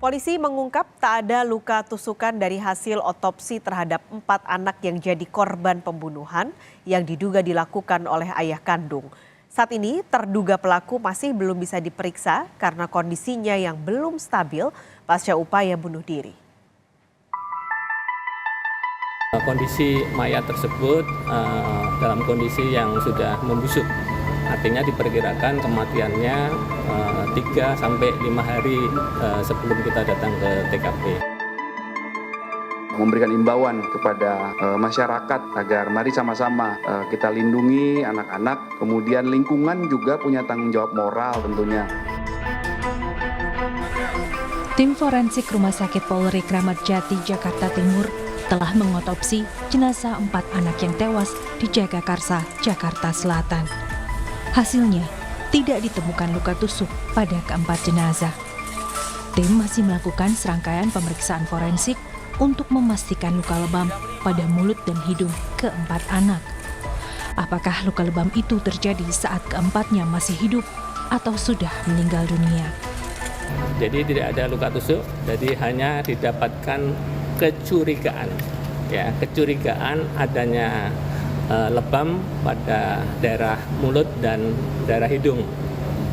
Polisi mengungkap tak ada luka tusukan dari hasil otopsi terhadap 4 anak yang jadi korban pembunuhan yang diduga dilakukan oleh ayah kandung. Saat ini terduga pelaku masih belum bisa diperiksa karena kondisinya yang belum stabil pasca upaya bunuh diri. Kondisi mayat tersebut dalam kondisi yang sudah membusuk. Artinya diperkirakan kematiannya 3-5 hari sebelum kita datang ke TKP. Memberikan imbauan kepada masyarakat agar mari sama-sama kita lindungi anak-anak, kemudian lingkungan juga punya tanggung jawab moral tentunya. Tim forensik Rumah Sakit Polri Kramat Jati, Jakarta Timur telah mengotopsi jenazah 4 anak yang tewas di Jagakarsa, Jakarta Selatan. Hasilnya, tidak ditemukan luka tusuk pada keempat jenazah. Tim masih melakukan serangkaian pemeriksaan forensik untuk memastikan luka lebam pada mulut dan hidung keempat anak. Apakah luka lebam itu terjadi saat keempatnya masih hidup atau sudah meninggal dunia? Jadi tidak ada luka tusuk, jadi hanya didapatkan kecurigaan adanya lebam pada daerah mulut dan daerah hidung.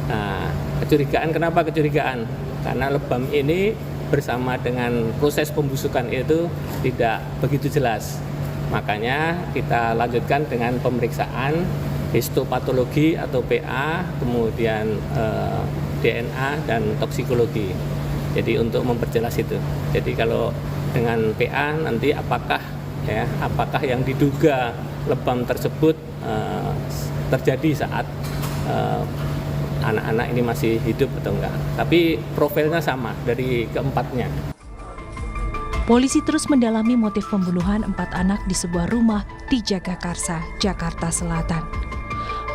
Nah, kecurigaan, kenapa kecurigaan? Karena lebam ini bersama dengan proses pembusukan itu tidak begitu jelas. Makanya kita lanjutkan dengan pemeriksaan histopatologi atau PA, kemudian DNA dan toksikologi. Jadi untuk memperjelas itu. Jadi kalau dengan PA nanti apakah yang diduga lebam tersebut terjadi saat anak-anak ini masih hidup atau enggak. Tapi profilnya sama dari keempatnya. Polisi terus mendalami motif pembunuhan 4 anak di sebuah rumah di Jagakarsa, Jakarta Selatan.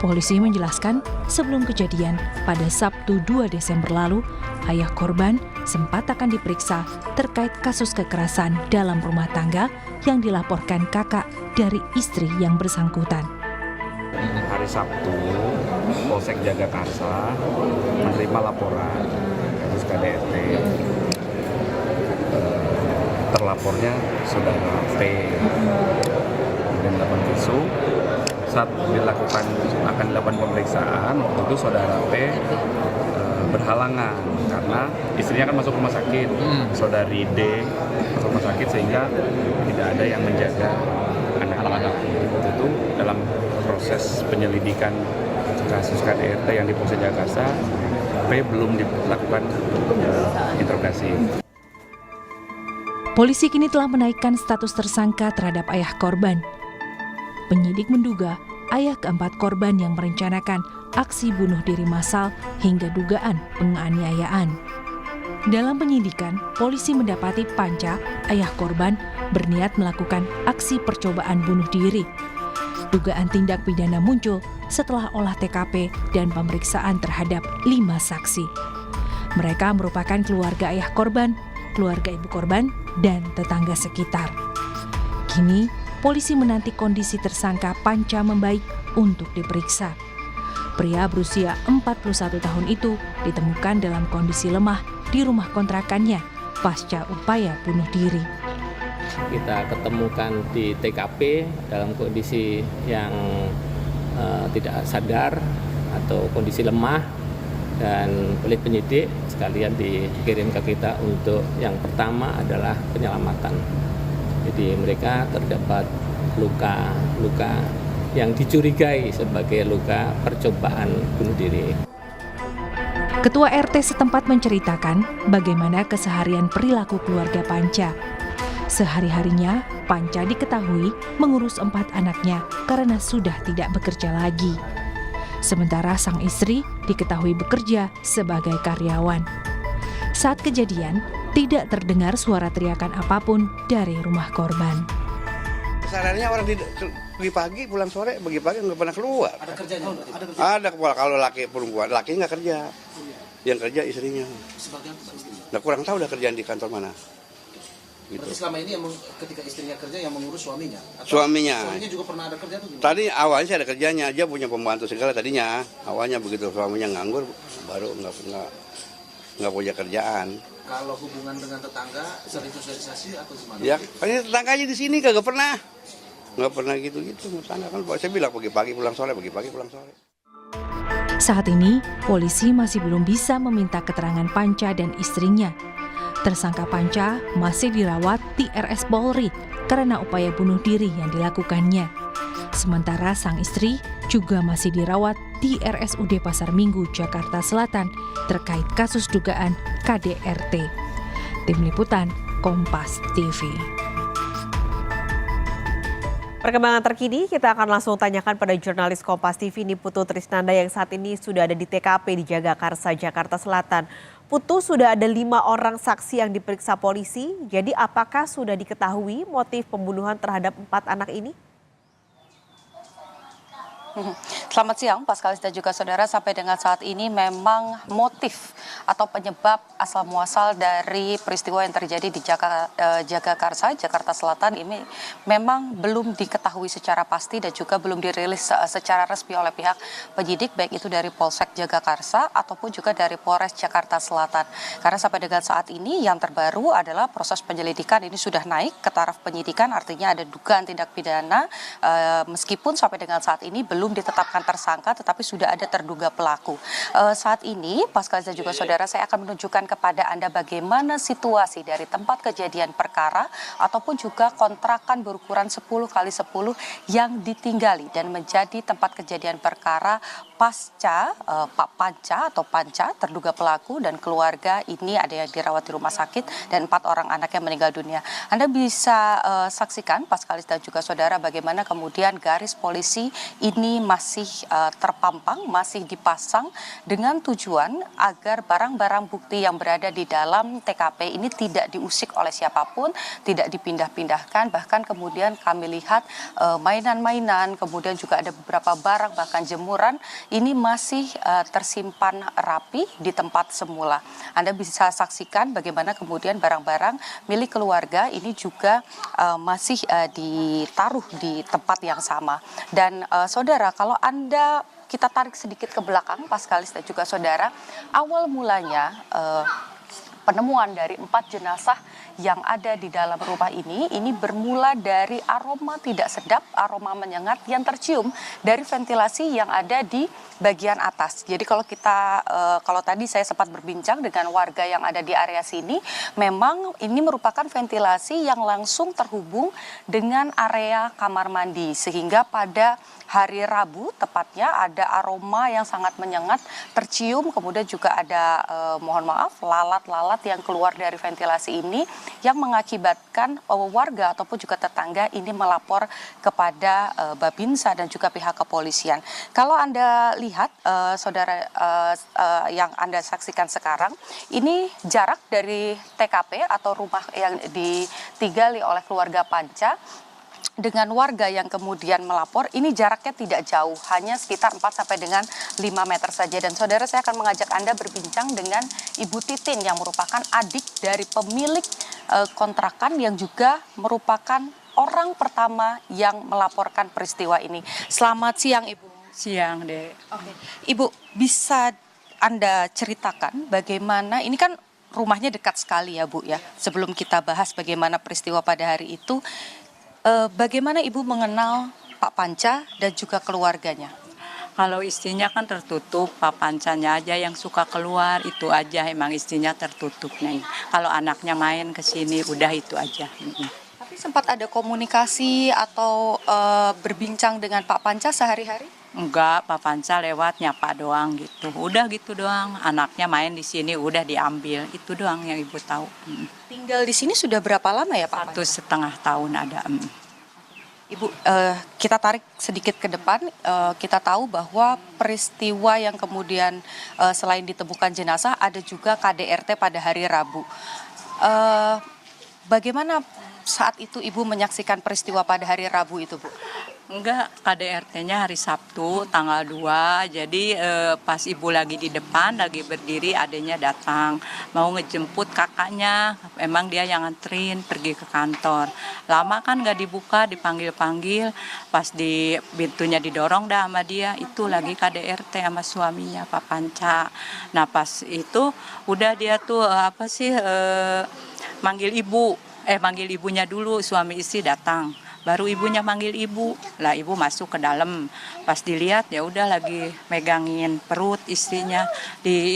Polisi menjelaskan sebelum kejadian pada Sabtu 2 Desember lalu, ayah korban sempat akan diperiksa terkait kasus kekerasan dalam rumah tangga yang dilaporkan kakak dari istri yang bersangkutan. Hari Sabtu, Polsek Jagakarsa menerima laporan kasus KDRT. Terlapornya saudara P dan 8 visum. Saat akan dilakukan pemeriksaan, waktu itu saudara P berhalangan karena istrinya kan masuk rumah sakit, saudari D masuk rumah sakit sehingga tidak ada yang menjaga anak-anak. Itu dalam proses penyelidikan kasus KDRT yang di Polsek Jagakarsa, P belum dilakukan interogasi. Polisi kini telah menaikkan status tersangka terhadap ayah korban. Penyidik menduga ayah keempat korban yang merencanakan aksi bunuh diri massal hingga dugaan penganiayaan. Dalam penyidikan, polisi mendapati Panca, ayah korban, berniat melakukan aksi percobaan bunuh diri. Dugaan tindak pidana muncul setelah olah TKP dan pemeriksaan terhadap 5 saksi. Mereka merupakan keluarga ayah korban, keluarga ibu korban, dan tetangga sekitar. Kini, polisi menanti kondisi tersangka Panca membaik untuk diperiksa. Pria berusia 41 tahun itu ditemukan dalam kondisi lemah di rumah kontrakannya pasca upaya bunuh diri. Kita ketemukan di TKP dalam kondisi yang tidak sadar atau kondisi lemah, dan oleh penyidik sekalian dikirim ke kita untuk yang pertama adalah penyelamatan. Jadi mereka terdapat luka yang dicurigai sebagai luka percobaan bunuh diri. Ketua RT setempat menceritakan bagaimana keseharian perilaku keluarga Panca. Sehari-harinya, Panca diketahui mengurus 4 anaknya karena sudah tidak bekerja lagi. Sementara sang istri diketahui bekerja sebagai karyawan. Saat kejadian, tidak terdengar suara teriakan apapun dari rumah korban. Kesadarannya orang pergi pagi, pulang sore, pergi pagi nggak pernah keluar. Ada kerjanya? Ada, kalau laki perempuan, laki nggak kerja. Yang kerja istrinya. Sebagai apa istrinya? Nah, kurang tahu udah kerjaan di kantor mana. Gitu. Berarti selama ini ketika istrinya kerja yang mengurus suaminya? Atau suaminya juga pernah ada kerja tuh gimana? Tadi awalnya sih ada kerjanya, dia punya pembantu segala tadinya. Awalnya begitu suaminya nganggur, baru nggak punya kerjaan. Kalau hubungan dengan tetangga sering sosialisasi atau gimana? Ya, kan tetangganya di sini kagak pernah. Nggak pernah gitu-gitu. Tetangga kan saya bilang pagi-pagi pulang sore, pagi-pagi pulang sore. Saat ini, polisi masih belum bisa meminta keterangan Panca dan istrinya. Tersangka Panca masih dirawat di RS Polri karena upaya bunuh diri yang dilakukannya. Sementara sang istri juga masih dirawat di RSUD Pasar Minggu, Jakarta Selatan terkait kasus dugaan KDRT. Tim Liputan, Kompas TV. Perkembangan terkini kita akan langsung tanyakan pada jurnalis Kompas TV Niputu Trisnanda yang saat ini sudah ada di TKP di Jagakarsa, Jakarta Selatan. Putu, sudah ada 5 orang saksi yang diperiksa polisi, jadi apakah sudah diketahui motif pembunuhan terhadap 4 anak ini? Selamat siang, Paskalis dan juga saudara. Sampai dengan saat ini memang motif atau penyebab asal muasal dari peristiwa yang terjadi di Jagakarsa, Jakarta Selatan ini memang belum diketahui secara pasti dan juga belum dirilis secara resmi oleh pihak penyidik, baik itu dari Polsek Jagakarsa ataupun juga dari Polres Jakarta Selatan. Karena sampai dengan saat ini yang terbaru adalah proses penyelidikan ini sudah naik ke taraf penyidikan, artinya ada dugaan tindak pidana meskipun sampai dengan saat ini belum ditetapkan tersangka, tetapi sudah ada terduga pelaku. Saat ini, Paskalis dan juga saudara, saya akan menunjukkan kepada Anda bagaimana situasi dari tempat kejadian perkara ataupun juga kontrakan berukuran 10x10 yang ditinggali dan menjadi tempat kejadian perkara pasca Pak Panca atau Panca, terduga pelaku dan keluarga ini ada yang dirawat di rumah sakit dan 4 orang anak yang meninggal dunia. Anda bisa saksikan, Paskalis dan juga saudara, bagaimana kemudian garis polisi ini masih terpampang, masih dipasang dengan tujuan agar barang-barang bukti yang berada di dalam TKP ini tidak diusik oleh siapapun, tidak dipindah-pindahkan. Bahkan kemudian kami lihat mainan-mainan, kemudian juga ada beberapa barang, bahkan jemuran, ini masih tersimpan rapi di tempat semula. Anda bisa saksikan bagaimana kemudian barang-barang milik keluarga ini juga masih ditaruh di tempat yang sama. Dan saudara, kalau Anda kita tarik sedikit ke belakang, Paskalis dan juga saudara, awal mulanya penemuan dari 4 jenazah yang ada di dalam rumah ini bermula dari aroma tidak sedap, aroma menyengat yang tercium dari ventilasi yang ada di bagian atas. Jadi kalau tadi saya sempat berbincang dengan warga yang ada di area sini, memang ini merupakan ventilasi yang langsung terhubung dengan area kamar mandi, sehingga pada hari Rabu tepatnya ada aroma yang sangat menyengat tercium, kemudian juga ada mohon maaf lalat-lalat yang keluar dari ventilasi ini yang mengakibatkan warga ataupun juga tetangga ini melapor kepada Babinsa dan juga pihak kepolisian. Kalau Anda lihat saudara, yang Anda saksikan sekarang, ini jarak dari TKP atau rumah yang ditinggali oleh keluarga Panca dengan warga yang kemudian melapor, ini jaraknya tidak jauh, hanya sekitar 4 sampai dengan 5 meter saja. Dan saudara, saya akan mengajak Anda berbincang dengan Ibu Titin yang merupakan adik dari pemilik kontrakan yang juga merupakan orang pertama yang melaporkan peristiwa ini. Selamat siang, Ibu. Siang, Dek. Oke. Ibu, bisa Anda ceritakan bagaimana, ini kan rumahnya dekat sekali ya, Bu ya. Sebelum kita bahas bagaimana peristiwa pada hari itu, bagaimana Ibu mengenal Pak Panca dan juga keluarganya? Kalau istrinya kan tertutup, Pak Pancanya aja yang suka keluar, itu aja emang istrinya tertutup, Neng. Kalau anaknya main ke sini, udah itu aja. Tapi sempat ada komunikasi atau berbincang dengan Pak Panca sehari-hari? Enggak, Pak Panca lewat nyapa doang gitu. Udah gitu doang, anaknya main di sini udah diambil, itu doang yang Ibu tahu. Tinggal di sini sudah berapa lama ya Pak? 1,5 tahun ada. Ibu, kita tarik sedikit ke depan, kita tahu bahwa peristiwa yang kemudian selain ditemukan jenazah, ada juga KDRT pada hari Rabu. Bagaimana saat itu Ibu menyaksikan peristiwa pada hari Rabu itu, Bu? Enggak, KDRT-nya hari Sabtu tanggal 2. Jadi pas ibu lagi di depan, lagi berdiri, adanya datang. Mau ngejemput kakaknya, emang dia yang nganterin pergi ke kantor. Lama kan nggak dibuka, dipanggil-panggil. Pas di pintunya didorong dah sama dia, itu lagi KDRT sama suaminya, Pak Panca. Nah pas itu udah dia tuh manggil ibu. Manggil ibunya dulu, suami istri datang. Baru ibunya manggil ibu, lah ibu masuk ke dalam. Pas dilihat ya udah lagi megangin perut istrinya di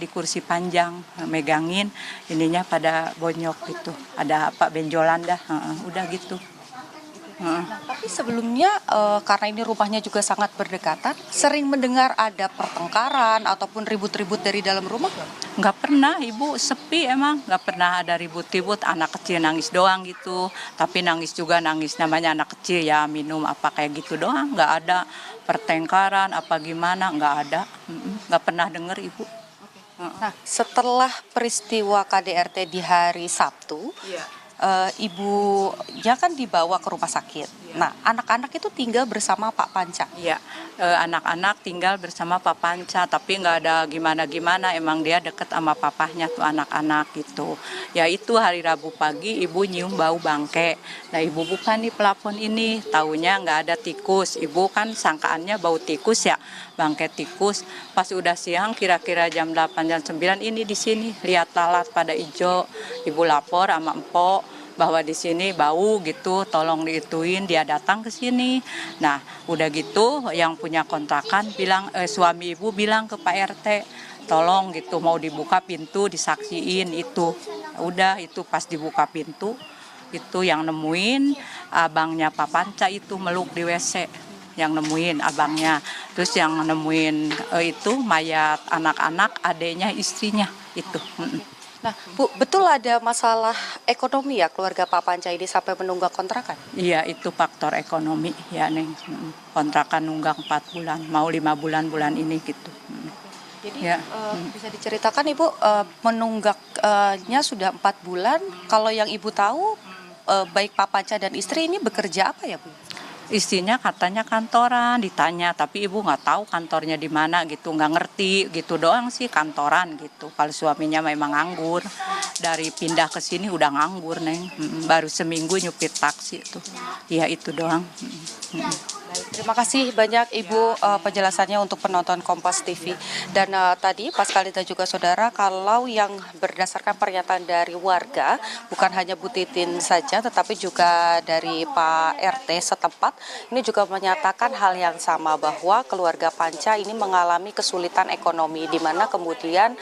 kursi panjang, megangin ininya pada bonyok gitu. Ada benjolan dah, udah gitu. Nah, tapi sebelumnya karena ini rumahnya juga sangat berdekatan, sering mendengar ada pertengkaran ataupun ribut-ribut dari dalam rumah? Nggak pernah, ibu sepi emang, nggak pernah ada ribut-ribut, anak kecil nangis doang gitu. Tapi nangis juga nangis, namanya anak kecil ya, minum apa kayak gitu doang, nggak ada pertengkaran apa gimana, nggak ada, nggak pernah denger ibu. Nah, setelah peristiwa KDRT di hari Sabtu, ibunya kan dibawa ke rumah sakit. Nah, anak-anak itu tinggal bersama Pak Panca. Iya, anak-anak tinggal bersama Pak Panca, tapi nggak ada gimana-gimana. Emang dia deket sama papahnya tuh anak-anak gitu. Ya itu hari Rabu pagi ibu nyium bau bangke. Nah ibu buka nih pelafon ini, taunya nggak ada tikus. Ibu kan sangkaannya bau tikus ya, bangke tikus. Pas udah siang kira-kira jam 8 jam 9 ini di sini lihat lalat pada hijau. Ibu lapor sama empok bahwa di sini bau gitu, tolong diituin. Dia datang ke sini. Nah, udah gitu yang punya kontrakan bilang suami ibu bilang ke Pak RT, tolong gitu mau dibuka pintu disaksiin itu. Udah itu pas dibuka pintu itu yang nemuin abangnya Pak Panca itu meluk di WC. Yang nemuin abangnya. Terus yang nemuin itu mayat anak-anak, adeknya istrinya itu. Nah, Bu, betul ada masalah ekonomi ya keluarga Pak Panca ini sampai menunggak kontrakan? Iya, itu faktor ekonomi ya, Neng. Kontrakan nunggak 4 bulan, mau 5 bulan ini gitu. Jadi ya. Bisa diceritakan Ibu, menunggaknya sudah 4 bulan, kalau yang Ibu tahu baik Pak Panca dan istri ini bekerja apa ya Bu? Istrinya katanya kantoran, ditanya tapi ibu nggak tahu kantornya di mana gitu, nggak ngerti gitu doang sih kantoran gitu. Kalau suaminya memang nganggur, dari pindah ke sini udah nganggur Neng, baru seminggu nyupir taksi itu, ya itu doang. Terima kasih banyak Ibu penjelasannya untuk penonton Kompas TV. Dan tadi Pascalis dan juga saudara, kalau yang berdasarkan pernyataan dari warga, bukan hanya Bu Titin saja, tetapi juga dari Pak RT setempat, ini juga menyatakan hal yang sama bahwa keluarga Panca ini mengalami kesulitan ekonomi, di mana kemudian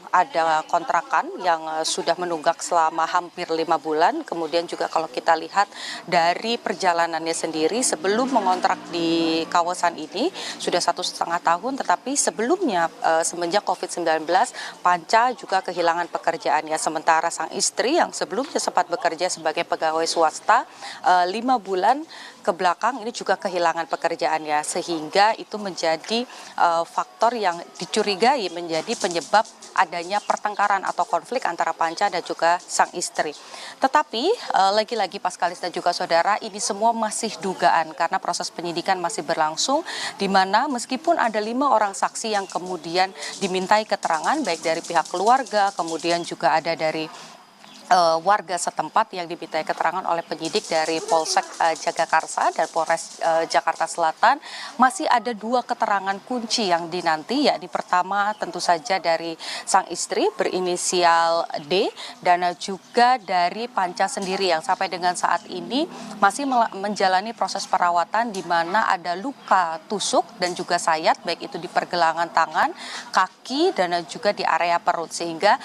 ada kontrakan yang sudah menunggak selama hampir 5 bulan. Kemudian juga kalau kita lihat dari perjalanannya sendiri sebelum mengontrak di kawasan ini sudah 1,5 tahun, tetapi sebelumnya semenjak COVID-19 Panca juga kehilangan pekerjaannya, sementara sang istri yang sebelumnya sempat bekerja sebagai pegawai swasta 5 bulan ke belakang ini juga kehilangan pekerjaannya, sehingga itu menjadi faktor yang dicurigai menjadi penyebab adanya pertengkaran atau konflik antara Panca dan juga sang istri. Tetapi lagi-lagi Pascalis dan juga saudara, ini semua masih dugaan karena proses penyidikan masih berlangsung, di mana meskipun ada 5 orang saksi yang kemudian dimintai keterangan baik dari pihak keluarga, kemudian juga ada dari warga setempat yang dimintai keterangan oleh penyidik dari Polsek Jagakarsa dan Polres Jakarta Selatan, masih ada 2 keterangan kunci yang dinanti, yakni pertama tentu saja dari sang istri berinisial D dan juga dari Panca sendiri yang sampai dengan saat ini masih menjalani proses perawatan, di mana ada luka tusuk dan juga sayat baik itu di pergelangan tangan, kaki dan juga di area perut, sehingga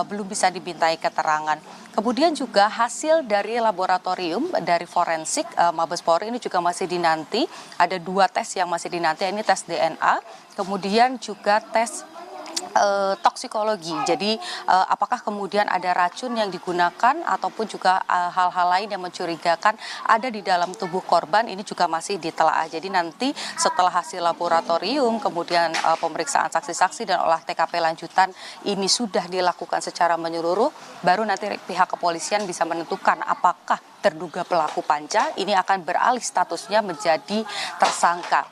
belum bisa dimintai keterangan. Kemudian juga hasil dari laboratorium dari forensik Mabes Polri ini juga masih dinanti. Ada 2 tes yang masih dinanti, ini tes DNA, kemudian juga tes toksikologi. Jadi apakah kemudian ada racun yang digunakan ataupun juga hal-hal lain yang mencurigakan ada di dalam tubuh korban, ini juga masih ditelaah. Jadi nanti setelah hasil laboratorium, kemudian pemeriksaan saksi-saksi dan olah TKP lanjutan ini sudah dilakukan secara menyeluruh, baru nanti pihak kepolisian bisa menentukan apakah terduga pelaku panca ini akan beralih statusnya menjadi tersangka.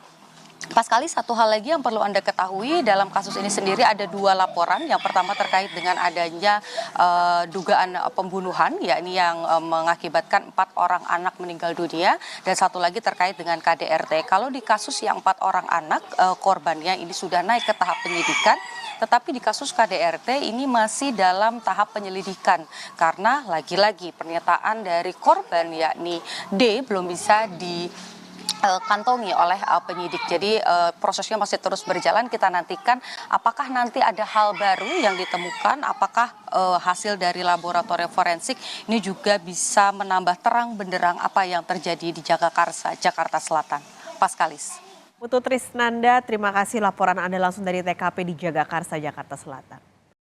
Paskalis, satu hal lagi yang perlu Anda ketahui dalam kasus ini sendiri ada 2 laporan. Yang pertama terkait dengan adanya dugaan pembunuhan, yakni yang mengakibatkan 4 orang anak meninggal dunia, dan satu lagi terkait dengan KDRT. Kalau di kasus yang 4 orang anak korbannya ini sudah naik ke tahap penyidikan, tetapi di kasus KDRT ini masih dalam tahap penyelidikan karena lagi-lagi pernyataan dari korban yakni D belum bisa dikantongi oleh penyidik. Jadi prosesnya masih terus berjalan. Kita nantikan apakah nanti ada hal baru yang ditemukan, apakah hasil dari laboratorium forensik ini juga bisa menambah terang benderang apa yang terjadi di Jagakarsa, Jakarta Selatan. Paskalis. Putu Trisnanda, terima kasih laporan Anda langsung dari TKP di Jagakarsa, Jakarta Selatan.